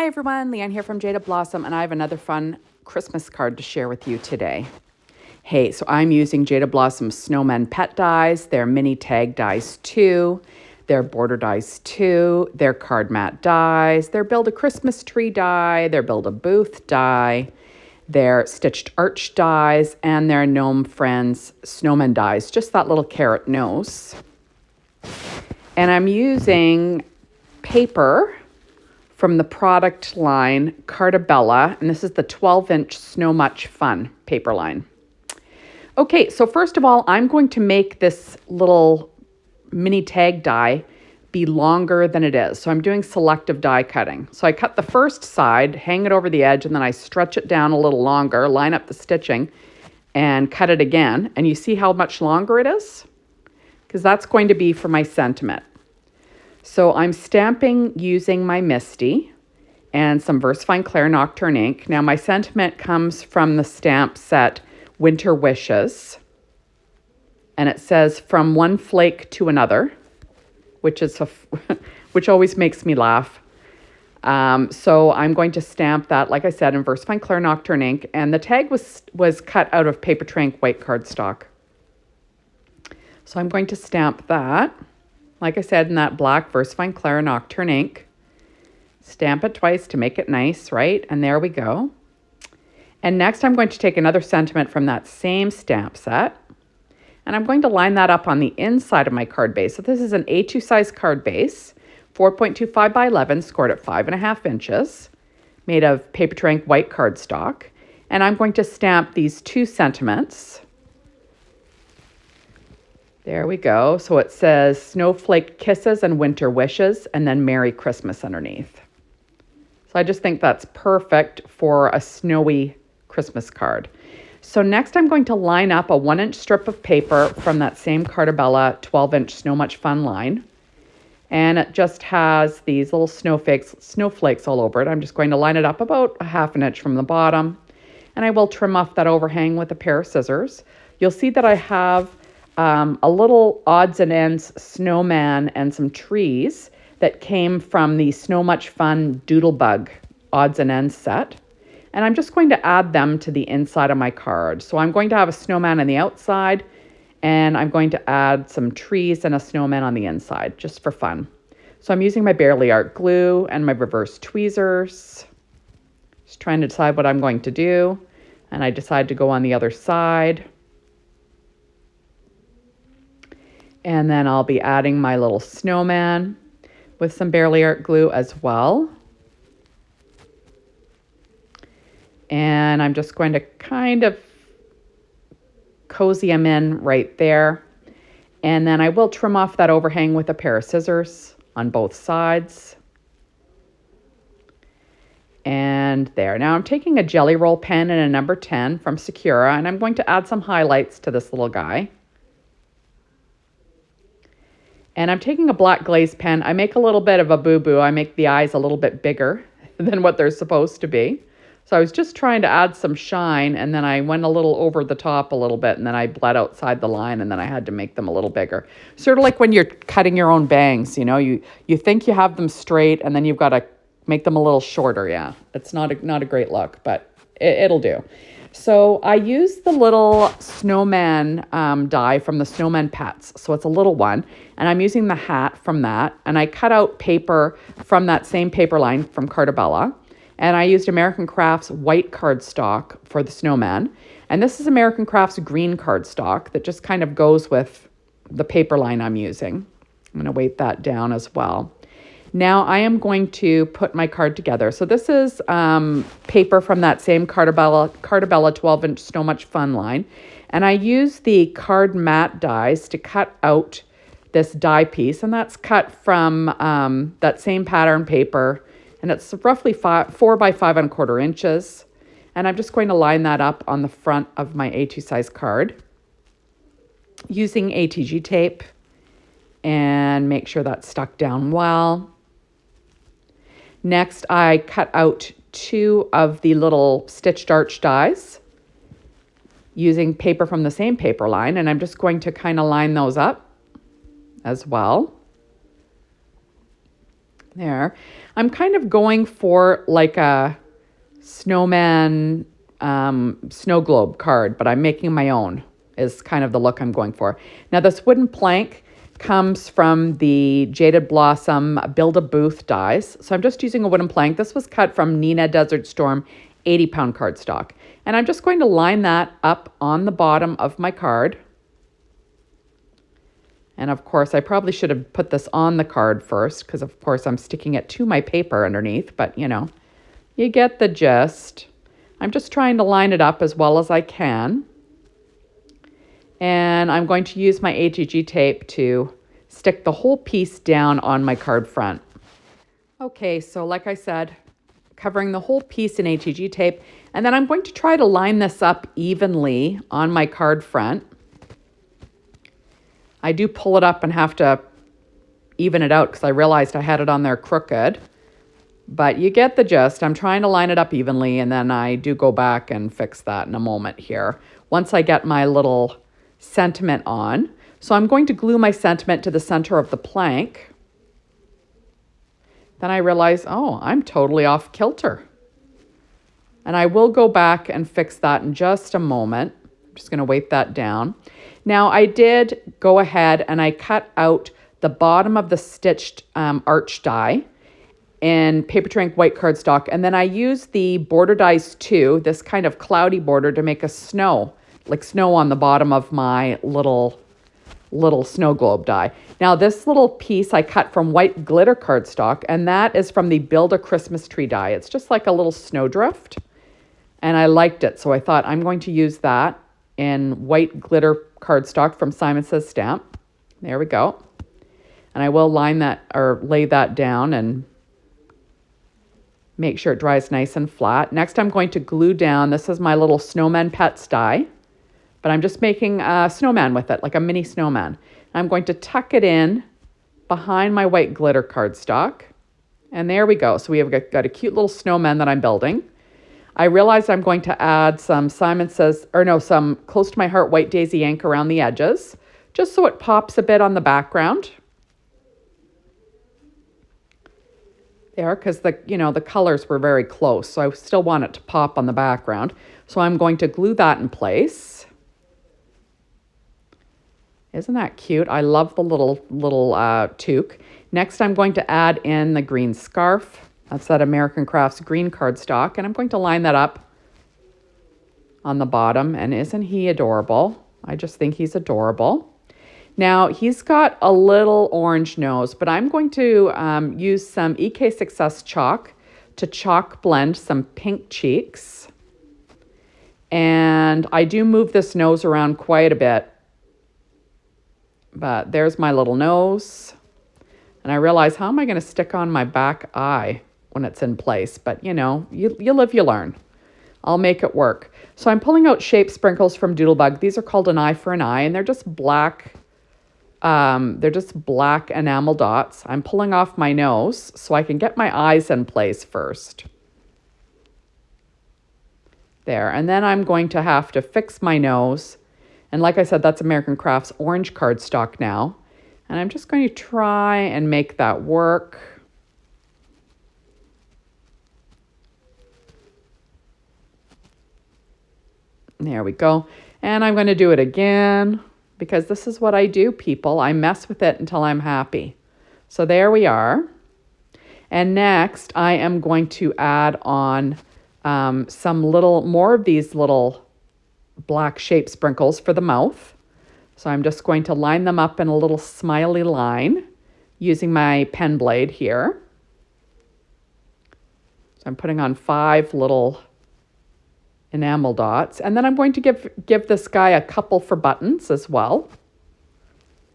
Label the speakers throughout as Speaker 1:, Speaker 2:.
Speaker 1: Hi everyone, Leanne here from Jada Blossom, and I have another fun Christmas card to share with you today. Hey, so I'm using Jada Blossom Snowman Pet Dies. They're mini tag dies too. They're border dies too. They're card mat dies. They're build a Christmas tree die. They're build a booth die. They're stitched arch dies, and they're Gnome Friends snowman dies. Just that little carrot nose. And I'm using paper from the product line Cartabella, and this is the 12-inch Snow Much Fun paper line. Okay, so first of all, I'm going to make this little mini tag die be longer than it is. So I'm doing selective die cutting. So I cut the first side, hang it over the edge, and then I stretch it down a little longer, line up the stitching, and cut it again. And you see how much longer it is? Because that's going to be for my sentiment. So I'm stamping using my Misty and some VersaFine Claire Nocturne ink. Now my sentiment comes from the stamp set Winter Wishes. And it says from one flake to another, which is which always makes me laugh. So I'm going to stamp that, like I said, in VersaFine Claire Nocturne ink. And the tag was cut out of Paper Trank white cardstock. So I'm going to stamp that. Like I said, in that black VersaFine Claire Nocturne ink. Stamp it twice to make it nice, right? And there we go. And next I'm going to take another sentiment from that same stamp set. And I'm going to line that up on the inside of my card base. So this is an A2 size card base, 4.25 by 11, scored at 5.5 inches, made of Paper Trank white cardstock. And I'm going to stamp these two sentiments. There we go. So it says Snowflake Kisses and Winter Wishes, and then Merry Christmas underneath. So I just think that's perfect for a snowy Christmas card. So next I'm going to line up a 1-inch strip of paper from that same Cartabella 12-inch Snow Much Fun line. And it just has these little snowflakes all over it. I'm just going to line it up about 1/2 inch from the bottom. And I will trim off that overhang with a pair of scissors. You'll see that I have a little odds and ends snowman and some trees that came from the Snow Much Fun Doodlebug odds and ends set. And I'm just going to add them to the inside of my card. So I'm going to have a snowman on the outside, and I'm going to add some trees and a snowman on the inside, just for fun. So I'm using my Barely Art glue and my reverse tweezers. Just trying to decide what I'm going to do. And I decide to go on the other side. And then I'll be adding my little snowman with some Barely Art glue as well. And I'm just going to kind of cozy them in right there. And then I will trim off that overhang with a pair of scissors on both sides. And there. Now I'm taking a Jelly Roll pen and a number 10 from Sakura, and I'm going to add some highlights to this little guy. And I'm taking a black glaze pen. I make a little bit of a boo-boo. I make the eyes a little bit bigger than what they're supposed to be. So I was just trying to add some shine, and then I went a little over the top a little bit, and then I bled outside the line, and then I had to make them a little bigger. Sort of like when you're cutting your own bangs, you know, you think you have them straight, and then you've got to make them a little shorter. Yeah, it's not a great look, but it'll do. So I used the little snowman die from the Snowman Pets. So it's a little one. And I'm using the hat from that. And I cut out paper from that same paper line from Cartabella. And I used American Crafts white cardstock for the snowman. And this is American Crafts green cardstock that just kind of goes with the paper line I'm using. I'm going to weight that down as well. Now I am going to put my card together. So this is paper from that same Cartabella 12-inch Snow Much Fun line. And I use the card mat dies to cut out this die piece. And that's cut from that same pattern paper. And it's roughly 4 by 5¼ inches. And I'm just going to line that up on the front of my A2 size card using ATG tape and make sure that's stuck down well. Next, I cut out 2 of the little stitched arch dies using paper from the same paper line, and I'm just going to kind of line those up as well. There. I'm kind of going for like a snowman snow globe card, but I'm making my own is kind of the look I'm going for. Now this wooden plank comes from the Jaded Blossom Build-A-Booth dies. So I'm just using a wooden plank. This was cut from Nina Desert Storm 80-pound cardstock. And I'm just going to line that up on the bottom of my card. And of course, I probably should have put this on the card first because of course I'm sticking it to my paper underneath, but you know, you get the gist. I'm just trying to line it up as well as I can. And I'm going to use my HEG tape to stick the whole piece down on my card front. Okay, so like I said, covering the whole piece in HEG tape, and then I'm going to try to line this up evenly on my card front. I do pull it up and have to even it out because I realized I had it on there crooked. But you get the gist. I'm trying to line it up evenly, and then I do go back and fix that in a moment here. Once I get my little sentiment on. So I'm going to glue my sentiment to the center of the plank. Then I realize, oh, I'm totally off kilter. And I will go back and fix that in just a moment. I'm just going to weight that down. Now I did go ahead and I cut out the bottom of the stitched arch die in Paper Ink white cardstock. And then I used the border dies too, this kind of cloudy border to make a snow, like snow on the bottom of my little snow globe die. Now this little piece I cut from white glitter cardstock, and that is from the Build a Christmas Tree die. It's just like a little snowdrift. And I liked it, so I thought I'm going to use that in white glitter cardstock from Simon Says Stamp. There we go. And I will line that or lay that down and make sure it dries nice and flat. Next, I'm going to glue down, this is my little Snowman Pets die, but I'm just making a snowman with it, like a mini snowman. I'm going to tuck it in behind my white glitter cardstock. And there we go. So we have got a cute little snowman that I'm building. I realized I'm going to add some some Close to My Heart white daisy ink around the edges, just so it pops a bit on the background. There, because the colors were very close, so I still want it to pop on the background. So I'm going to glue that in place. Isn't that cute? I love the little toque. Next, I'm going to add in the green scarf. That's that American Crafts green cardstock, and I'm going to line that up on the bottom. And isn't he adorable? I just think he's adorable. Now, he's got a little orange nose, but I'm going to use some EK Success chalk to chalk blend some pink cheeks. And I do move this nose around quite a bit. But there's my little nose. And I realize, how am I going to stick on my back eye when it's in place? But, you live, you learn. I'll make it work. So I'm pulling out shape sprinkles from Doodlebug. These are called an eye for an eye, and they're just black. They're just black enamel dots. I'm pulling off my nose so I can get my eyes in place first. There, and then I'm going to have to fix my nose. And like I said, that's American Crafts orange cardstock now. And I'm just going to try and make that work. There we go. And I'm going to do it again because this is what I do, people. I mess with it until I'm happy. So there we are. And next, I am going to add on some more of these little black shape sprinkles for the mouth. So I'm just going to line them up in a little smiley line using my pen blade here. So I'm putting on 5 little enamel dots. And then I'm going to give this guy a couple for buttons as well.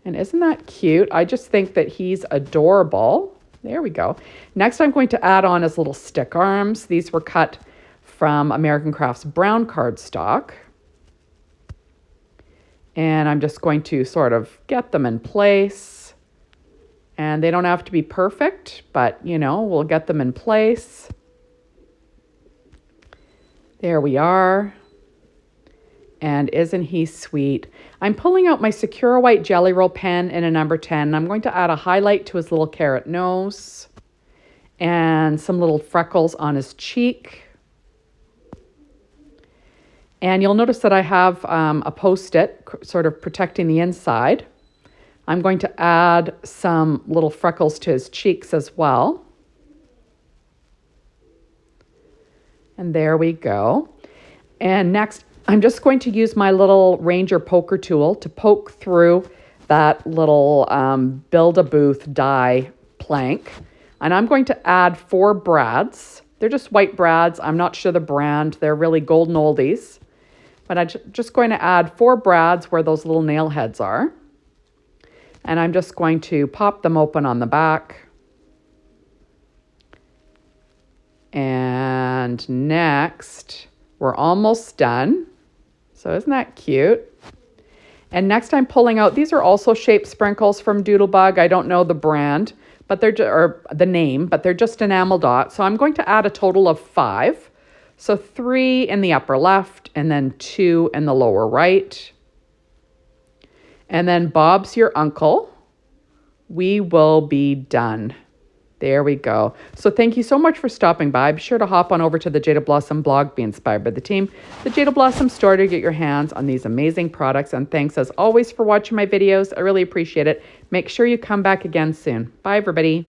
Speaker 1: And isn't that cute? I just think that he's adorable. There we go. Next, I'm going to add on his little stick arms. These were cut from American Crafts brown cardstock. And I'm just going to sort of get them in place. And they don't have to be perfect, but, we'll get them in place. There we are. And isn't he sweet? I'm pulling out my Secura White Jelly Roll pen in a number 10. I'm going to add a highlight to his little carrot nose. and some little freckles on his cheek. And you'll notice that I have a Post-it sort of protecting the inside. I'm going to add some little freckles to his cheeks as well. And there we go. And next, I'm just going to use my little Ranger poker tool to poke through that little Build-A-Booth die plank. And I'm going to add 4 brads. They're just white brads. I'm not sure the brand. They're really golden oldies. But I'm just going to add 4 brads where those little nail heads are. And I'm just going to pop them open on the back. And next, we're almost done. So isn't that cute? And next I'm pulling out, these are also shape sprinkles from Doodlebug. I don't know the brand, but they're or the name, but they're just enamel dot. So I'm going to add a total of 5. So 3 in the upper left and then 2 in the lower right. And then Bob's your uncle. We will be done. There we go. So thank you so much for stopping by. Be sure to hop on over to the Jada Blossom blog, Be Inspired by the Team, the Jada Blossom store to get your hands on these amazing products. And thanks as always for watching my videos. I really appreciate it. Make sure you come back again soon. Bye, everybody.